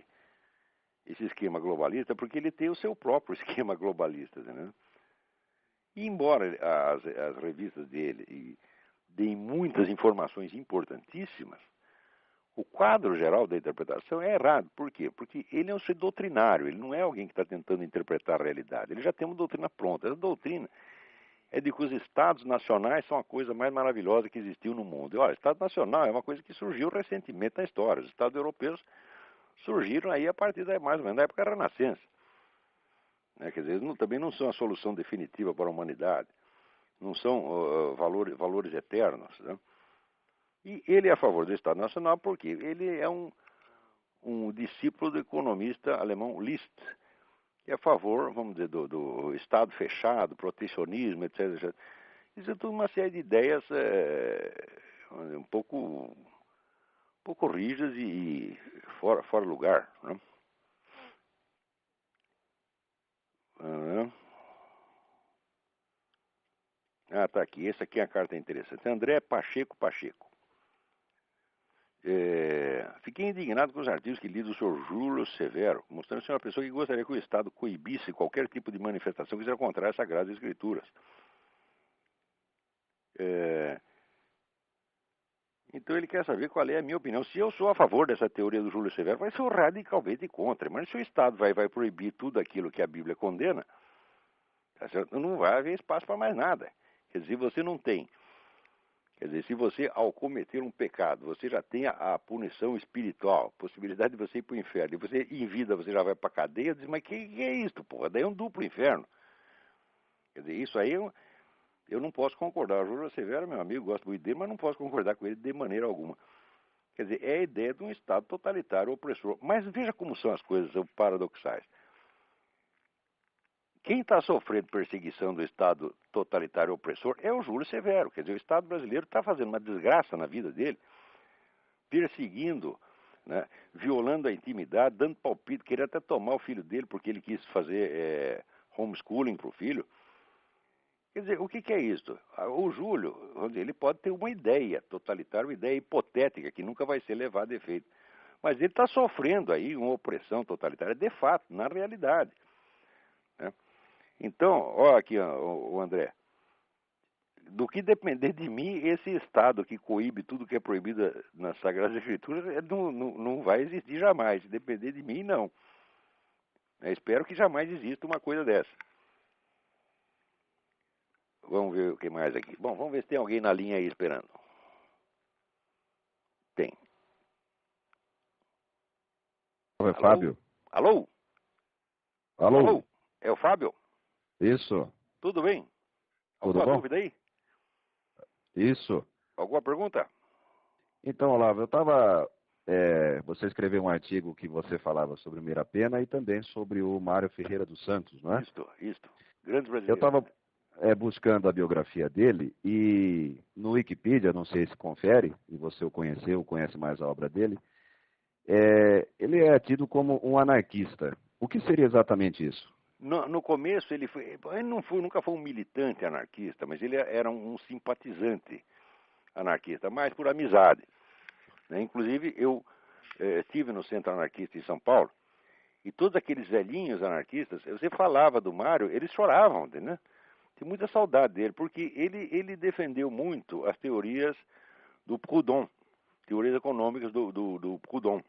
esquema globalista porque ele tem o seu próprio esquema globalista, né? E embora as revistas dele deem muitas informações importantíssimas, o quadro geral da interpretação é errado. Por quê? Porque ele é um sujeito doutrinário, ele não é alguém que está tentando interpretar a realidade. Ele já tem uma doutrina pronta. Essa doutrina é de que os estados nacionais são a coisa mais maravilhosa que existiu no mundo. E, olha, Estado Nacional é uma coisa que surgiu recentemente na história. Os estados europeus surgiram aí a partir mais ou menos da época da Renascença. Quer dizer, eles também não são a solução definitiva para a humanidade. Não são valores eternos, né? E ele é a favor do Estado Nacional porque ele é um discípulo do economista alemão Liszt, que é a favor, vamos dizer, do Estado fechado, protecionismo, etc, etc. Isso é tudo uma série de ideias um pouco rígidas e fora lugar, né? Tá aqui. Essa aqui é a carta interessante. André Pacheco. Fiquei indignado com os artigos que li do Sr. Júlio Severo, mostrando ser uma pessoa que gostaria que o Estado coibisse qualquer tipo de manifestação que seja contrária às Sagradas Escrituras. Então ele quer saber qual é a minha opinião. Se eu sou a favor dessa teoria do Júlio Severo, vai ser radicalmente contra. Mas se o Estado vai proibir tudo aquilo que a Bíblia condena, Não vai haver espaço para mais nada. Quer dizer, você não tem. Quer dizer, se você, ao cometer um pecado, você já tem a punição espiritual, possibilidade de você ir para o inferno, e você, em vida, você já vai para a cadeia, diz, mas que é isso, porra? Daí é um duplo inferno. Quer dizer, isso aí eu não posso concordar. O Júlio Severo, meu amigo, gosto muito dele, mas não posso concordar com ele de maneira alguma. Quer dizer, é a ideia de um Estado totalitário opressor. Mas veja como são as coisas paradoxais. Quem está sofrendo perseguição do Estado totalitário opressor é o Júlio Severo. Quer dizer, o Estado brasileiro está fazendo uma desgraça na vida dele, perseguindo, né, violando a intimidade, dando palpite, queria até tomar o filho dele porque ele quis fazer homeschooling para o filho. Quer dizer, o que é isso? O Júlio, ele pode ter uma ideia totalitária, uma ideia hipotética, que nunca vai ser levada a efeito. Mas ele está sofrendo aí uma opressão totalitária de fato, na realidade. Né? Então, olha aqui, o André, do que depender de mim, esse Estado que coíbe tudo que é proibido nas Sagradas Escrituras não vai existir jamais. Se depender de mim, não. Eu espero que jamais exista uma coisa dessa. Vamos ver o que mais aqui. Bom, vamos ver se tem alguém na linha aí esperando. Tem. É Fábio. Alô? Alô? Alô? É o Fábio? Isso. Tudo bem? Tudo Alguma bom? dúvida aí? Isso. Alguma pergunta? Então, Olavo, eu estava... você escreveu um artigo que você falava sobre o Mirapena e também sobre o Mário Ferreira dos Santos, não é? Isto. Grande Eu brasileiro. estava buscando a biografia dele e no Wikipedia, não sei se confere, e você o conheceu, conhece mais a obra dele, ele é tido como um anarquista. O que seria exatamente isso? No começo ele nunca foi um militante anarquista, mas ele era um simpatizante anarquista, mais por amizade. Né? Inclusive eu estive no Centro Anarquista em São Paulo e todos aqueles velhinhos anarquistas, você falava do Mário, eles choravam, né? Tem muita saudade dele, porque ele defendeu muito as teorias do Proudhon, teorias econômicas do Proudhon,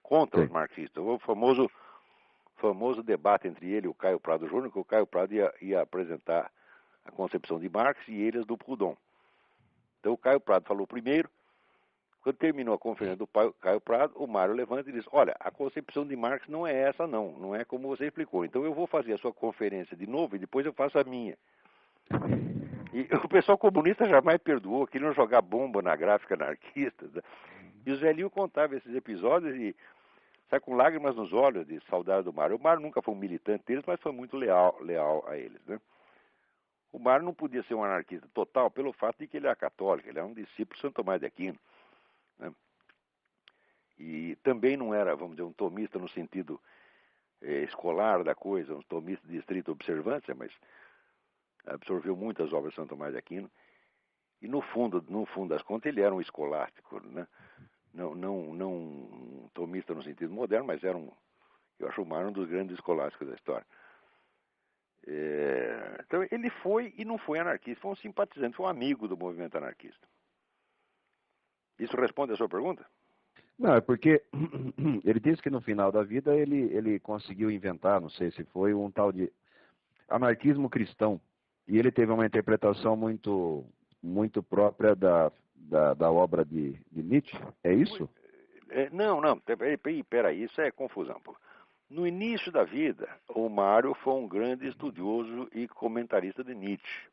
contra Sim. os marxistas. O famoso debate entre ele e o Caio Prado Júnior, que o Caio Prado ia apresentar a concepção de Marx e eles do Proudhon. Então o Caio Prado falou primeiro. Quando terminou a conferência do Caio Prado, o Mário levanta e diz, olha, a concepção de Marx não é essa não é como você explicou. Então eu vou fazer a sua conferência de novo e depois eu faço a minha. E o pessoal comunista jamais perdoou, queriam jogar bomba na gráfica anarquista. Né? E o Zé Lio contava esses episódios e sai com lágrimas nos olhos de saudade do Mário. O Mário nunca foi um militante deles, mas foi muito leal a eles. Né? O Mário não podia ser um anarquista total pelo fato de que ele era católico, ele era um discípulo de Santo Tomás de Aquino. Né? E também não era, vamos dizer, um tomista no sentido escolar da coisa, um tomista de estrita observância, mas absorveu muitas obras de Santo Tomás de Aquino. E no fundo das contas, ele era um escolástico, né? Não um tomista no sentido moderno, mas era eu acho o Mário um dos grandes escolásticos da história. Então ele foi e não foi anarquista, foi um simpatizante, foi um amigo do movimento anarquista. Isso responde a sua pergunta? Não, é porque ele disse que no final da vida ele conseguiu inventar, não sei se foi, um tal de anarquismo cristão. E ele teve uma interpretação muito própria da obra de Nietzsche. É isso? Não, peraí, isso é confusão. Pô. No início da vida, o Mário foi um grande estudioso e comentarista de Nietzsche.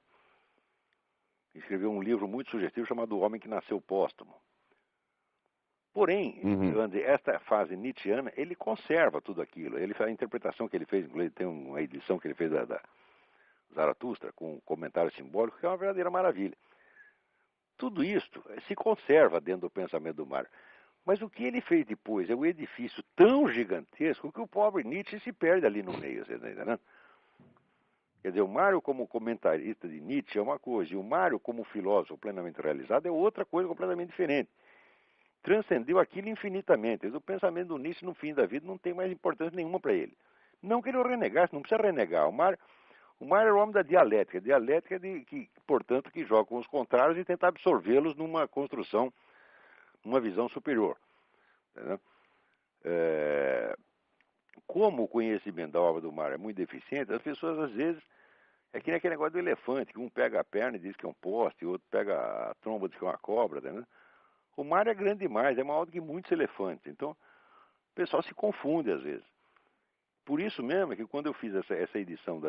Escreveu um livro muito sugestivo chamado O Homem que Nasceu Póstumo. Porém, esta fase nietzschiana, ele conserva tudo aquilo. A interpretação que ele fez, tem uma edição que ele fez da Zaratustra, com um comentário simbólico, que é uma verdadeira maravilha. Tudo isso se conserva dentro do pensamento do Mário. Mas o que ele fez depois é um edifício tão gigantesco que o pobre Nietzsche se perde ali no meio, você está entendendo? Quer dizer, o Mário como comentarista de Nietzsche é uma coisa, e o Mário como filósofo plenamente realizado é outra coisa completamente diferente. Transcendeu aquilo infinitamente. O pensamento do Nietzsche no fim da vida não tem mais importância nenhuma para ele. Não que ele o renegasse, não precisa renegar. O Mário era o homem da dialética. Dialética portanto, que joga com os contrários e tenta absorvê-los numa construção, numa visão superior. Entendeu? Como o conhecimento da obra do Mário é muito deficiente, as pessoas às vezes É que nem aquele negócio do elefante, que um pega a perna e diz que é um poste, o outro pega a tromba e diz que é uma cobra, né? O mar é grande demais, é maior do que muitos elefantes. Então, o pessoal se confunde às vezes. Por isso mesmo é que quando eu fiz essa edição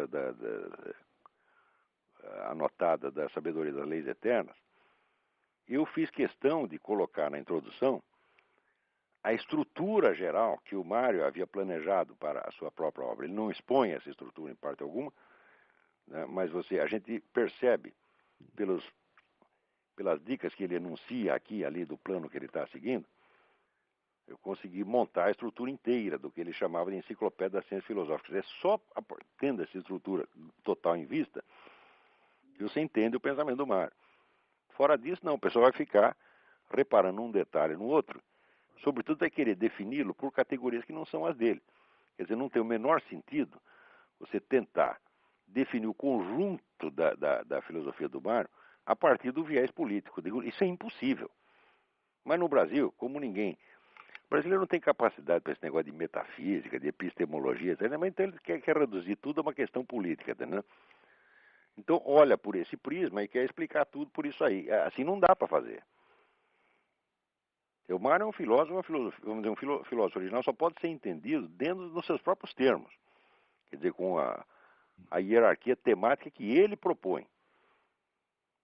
anotada da Sabedoria das Leis Eternas, eu fiz questão de colocar na introdução a estrutura geral que o Mário havia planejado para a sua própria obra. Ele não expõe essa estrutura em parte alguma, né, mas a gente percebe pelas dicas que ele enuncia aqui e ali do plano que ele está seguindo, eu consegui montar a estrutura inteira do que ele chamava de enciclopédia das ciências filosóficas. É só tendo essa estrutura total em vista que você entende o pensamento do Mário. Fora disso, não, o pessoal vai ficar reparando um detalhe no outro, sobretudo vai querer defini-lo por categorias que não são as dele. Quer dizer, não tem o menor sentido você tentar definir o conjunto da filosofia do Mário a partir do viés político. Isso é impossível. Mas no Brasil, como ninguém... O brasileiro não tem capacidade para esse negócio de metafísica, de epistemologia, etc. Mas então ele quer reduzir tudo a uma questão política, entendeu? Então olha por esse prisma e quer explicar tudo por isso aí. Assim não dá para fazer. O Mário é um filósofo, vamos dizer, um filósofo original só pode ser entendido dentro dos seus próprios termos. Quer dizer, com a hierarquia temática que ele propõe.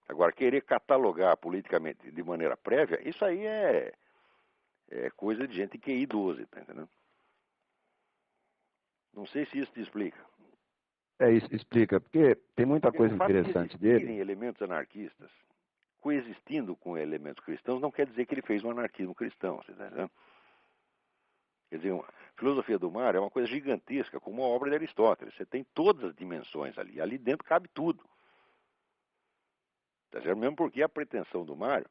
Agora, querer catalogar politicamente de maneira prévia, isso aí é coisa de gente que é idosa, tá entendendo? Não sei se isso te explica. Isso explica, porque tem muita coisa interessante dele. Elementos anarquistas coexistindo com elementos cristãos não quer dizer que ele fez um anarquismo cristão, você tá entendendo? Quer dizer, a filosofia do Mário é uma coisa gigantesca, como a obra de Aristóteles. Você tem todas as dimensões ali. Ali dentro cabe tudo. Tá certo? Mesmo porque a pretensão do Mário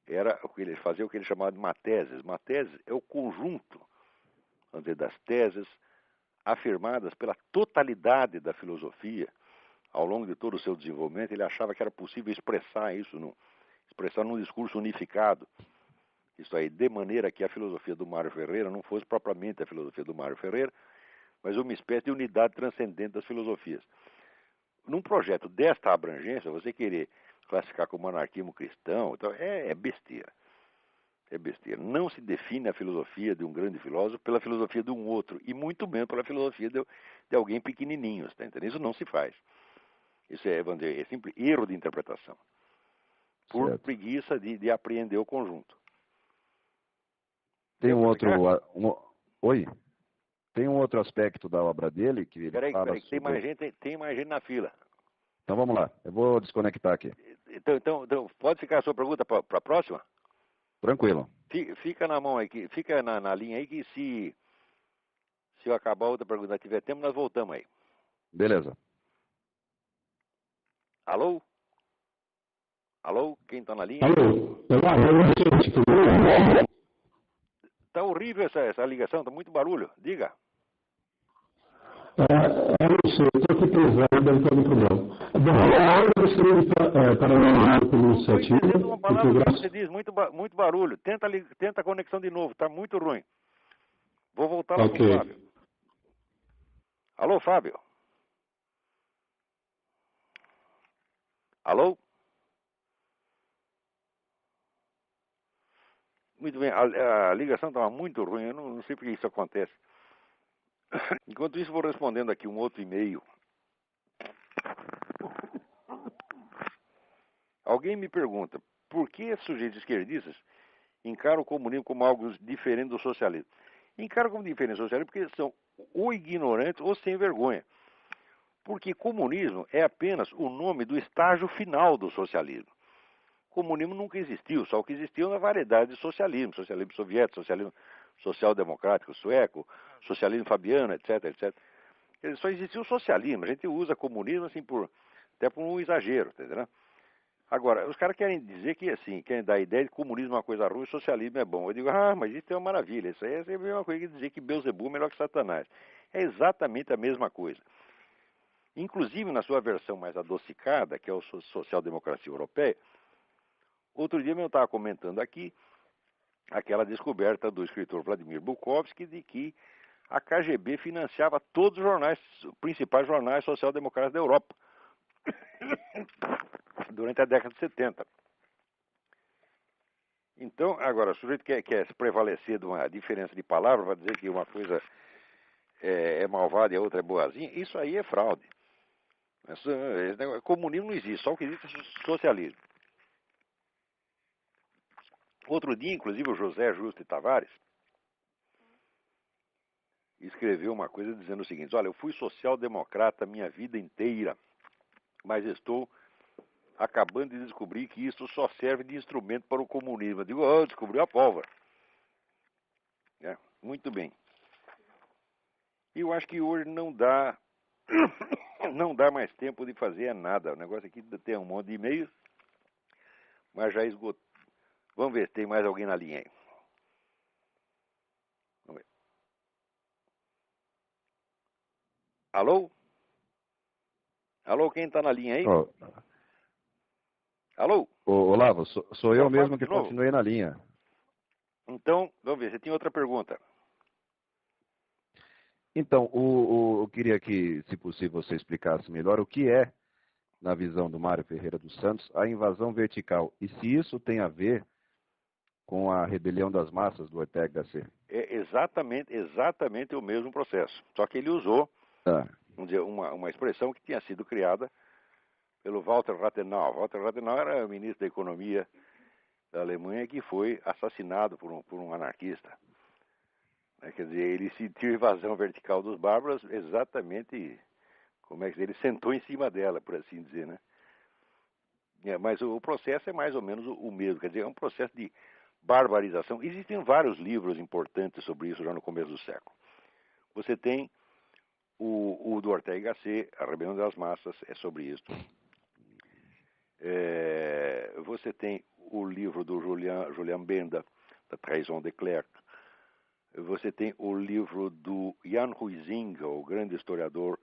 era fazer o que ele chamava de mateses. Mateses é o conjunto, vamos dizer, das teses afirmadas pela totalidade da filosofia ao longo de todo o seu desenvolvimento. Ele achava que era possível expressar isso, expressar num discurso unificado. Isso aí, de maneira que a filosofia do Mário Ferreira não fosse propriamente a filosofia do Mário Ferreira, mas uma espécie de unidade transcendente das filosofias. Num projeto desta abrangência, você querer classificar como anarquismo cristão, então é besteira. É besteira. Não se define a filosofia de um grande filósofo pela filosofia de um outro, e muito menos pela filosofia de alguém pequenininho, tá entendendo? Isso não se faz. Isso vamos dizer, é simples erro de interpretação. Por certo. Preguiça de apreender o conjunto. Tem um outro... Oi? Tem um outro aspecto da obra dele que ele fala sobre... tem mais gente na fila. Então vamos lá, eu vou desconectar aqui. Então pode ficar a sua pergunta para a próxima? Tranquilo. Fica na mão aí, fica na linha aí que se eu acabar a outra pergunta tiver tempo, nós voltamos aí. Beleza. Alô? Alô? Quem está na linha? Alô? Está horrível essa ligação, está muito barulho. Diga. Eu não sei, estou aqui pesado, deve ter algum problema. Bom, eu gostaria de parabenizar pelo iniciativa. Uma palavra que você diz, muito barulho. Tenta a conexão de novo, está muito ruim. Vou voltar lá com o Fábio. Alô, Fábio? Alô? Muito bem, a ligação estava muito ruim, eu não sei por que isso acontece. Enquanto isso, vou respondendo aqui um outro e-mail. Alguém me pergunta, por que sujeitos esquerdistas encaram o comunismo como algo diferente do socialismo? Encaram como diferente do socialismo porque são ou ignorantes ou sem vergonha. Porque comunismo é apenas o nome do estágio final do socialismo. O comunismo nunca existiu, só o que existiu na variedade de socialismo. Socialismo soviético, socialismo social-democrático sueco, socialismo fabiano, etc, etc. Só existiu o socialismo. A gente usa comunismo assim até por um exagero, entendeu? Agora, os caras querem dizer que assim, querem dar a ideia de que comunismo é uma coisa ruim e socialismo é bom. Eu digo, mas isso é uma maravilha. Isso aí é a mesma coisa que dizer que Beelzebub é melhor que Satanás. É exatamente a mesma coisa. Inclusive, na sua versão mais adocicada, que é a social-democracia europeia, outro dia eu estava comentando aqui aquela descoberta do escritor Vladimir Bukovsky de que a KGB financiava todos os jornais, os principais jornais social-democratas da Europa, durante a década de 70. Então, agora, o sujeito quer se prevalecer de uma diferença de palavra para dizer que uma coisa é malvada e a outra é boazinha, isso aí é fraude. Comunismo não existe, só o que existe é socialismo. Outro dia, inclusive, o José Justo de Tavares escreveu uma coisa dizendo o seguinte: olha, eu fui social-democrata minha vida inteira, mas estou acabando de descobrir que isso só serve de instrumento para o comunismo. Eu digo, descobriu a pólvora. Muito bem. E eu acho que hoje não dá mais tempo de fazer nada. O negócio aqui tem um monte de e-mails, mas já esgotou. Vamos ver se tem mais alguém na linha aí. Vamos ver. Alô? Alô, quem está na linha aí? Oh. Alô? Olavo, sou eu mesmo que novo? continuei na linha. Então, vamos ver, você tem outra pergunta. Então, eu queria que, se possível, você explicasse melhor o que é, na visão do Mário Ferreira dos Santos, a invasão vertical. E se isso tem a ver com a rebelião das massas do Ortega Gasset. É exatamente o mesmo processo. Só que ele usou, vamos dizer, uma expressão que tinha sido criada pelo Walter Rathenau. Walter Rathenau era ministro da Economia da Alemanha que foi assassinado por um anarquista. Quer dizer, ele sentiu invasão vertical dos bárbaros exatamente, como é que dizer, ele sentou em cima dela, por assim dizer, né? Mas o processo é mais ou menos o mesmo, quer dizer, é um processo de barbarização. Existem vários livros importantes sobre isso já no começo do século. Você tem o do Ortega Gasset, A Rebelião das Massas, é sobre isso. Você tem o livro do Julian Benda, da Trahison de Klerk. Você tem o livro do Jan Huizinga, o grande historiador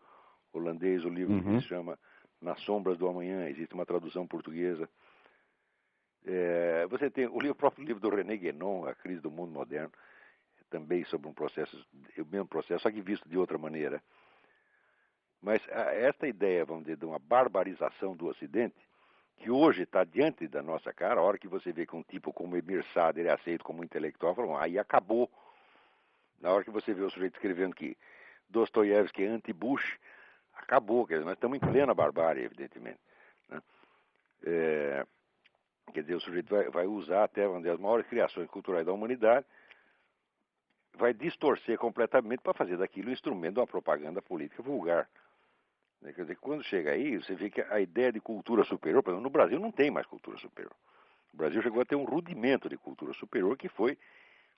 holandês, o livro que se chama Nas Sombras do Amanhã, existe uma tradução portuguesa. Você tem o próprio livro do René Guénon, A Crise do Mundo Moderno, também sobre um processo, o mesmo processo, só que visto de outra maneira. Mas esta ideia, vamos dizer, de uma barbarização do Ocidente, que hoje está diante da nossa cara, a hora que você vê que um tipo como Emir Sader é aceito como intelectual, falam, aí acabou. Na hora que você vê o sujeito escrevendo que Dostoiévski é anti-Bush, acabou, quer dizer, nós estamos em plena barbárie, evidentemente. Né? Quer dizer, o sujeito vai usar até, vamos dizer, as maiores criações culturais da humanidade, vai distorcer completamente para fazer daquilo um instrumento de uma propaganda política vulgar. Quer dizer, quando chega aí, você vê que a ideia de cultura superior, por exemplo, no Brasil não tem mais cultura superior. O Brasil chegou a ter um rudimento de cultura superior que foi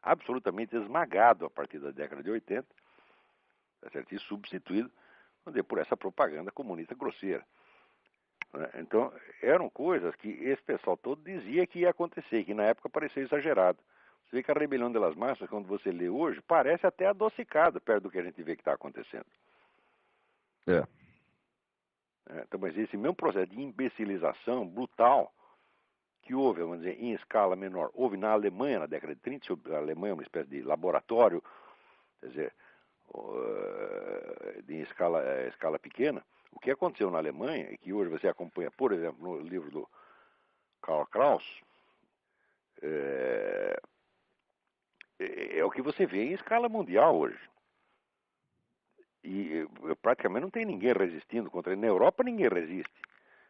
absolutamente esmagado a partir da década de 80, tá certo? E substituído por essa propaganda comunista grosseira. Então, eram coisas que esse pessoal todo dizia que ia acontecer, que na época parecia exagerado. Você vê que a rebelião das massas, quando você lê hoje, parece até adocicada perto do que a gente vê que está acontecendo. Então, mas esse mesmo processo de imbecilização brutal que houve, vamos dizer, em escala menor, houve na Alemanha na década de 30, a Alemanha é uma espécie de laboratório, quer dizer, em escala pequena. O que aconteceu na Alemanha, e que hoje você acompanha, por exemplo, no livro do Karl Kraus, é o que você vê em escala mundial hoje. E praticamente não tem ninguém resistindo contra ele. Na Europa ninguém resiste.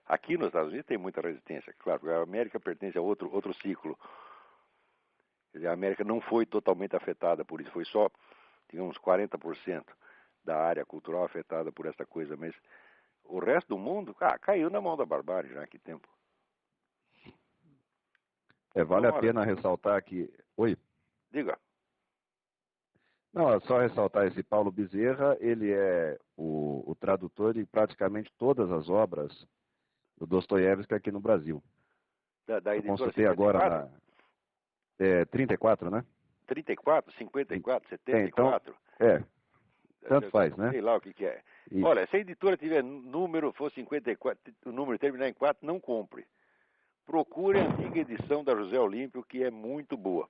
Aqui nos Estados Unidos tem muita resistência. Claro, porque a América pertence a outro ciclo. Quer dizer, a América não foi totalmente afetada por isso. Foi só, digamos, 40% da área cultural afetada por essa coisa. Mas o resto do mundo caiu na mão da barbárie já há que tempo. Vale a pena ressaltar que... Oi? Diga. Não, é só ressaltar esse Paulo Bezerra, ele é o tradutor de praticamente todas as obras do Dostoiévski aqui no Brasil. Da eu editora consultei 54? Agora na 34, né? 34, 54, 74? Então, tanto faz, né? Sei lá o que é. E... Olha, se a editora tiver número, for 54, o número terminar em 4, não compre. Procure a antiga edição da José Olímpio, que é muito boa.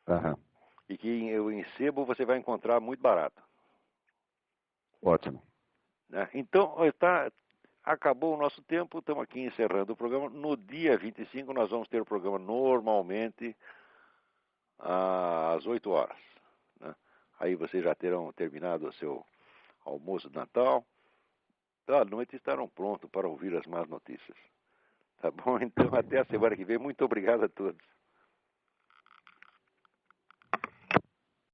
Aham. e que em sebo você vai encontrar muito barato. Ótimo. Né? Então, acabou o nosso tempo, estamos aqui encerrando o programa. No dia 25 nós vamos ter o programa normalmente às 8 horas. Né? Aí vocês já terão terminado o seu almoço de Natal. À noite estarão prontos para ouvir as más notícias. Tá bom? Então, até a semana que vem. Muito obrigado a todos.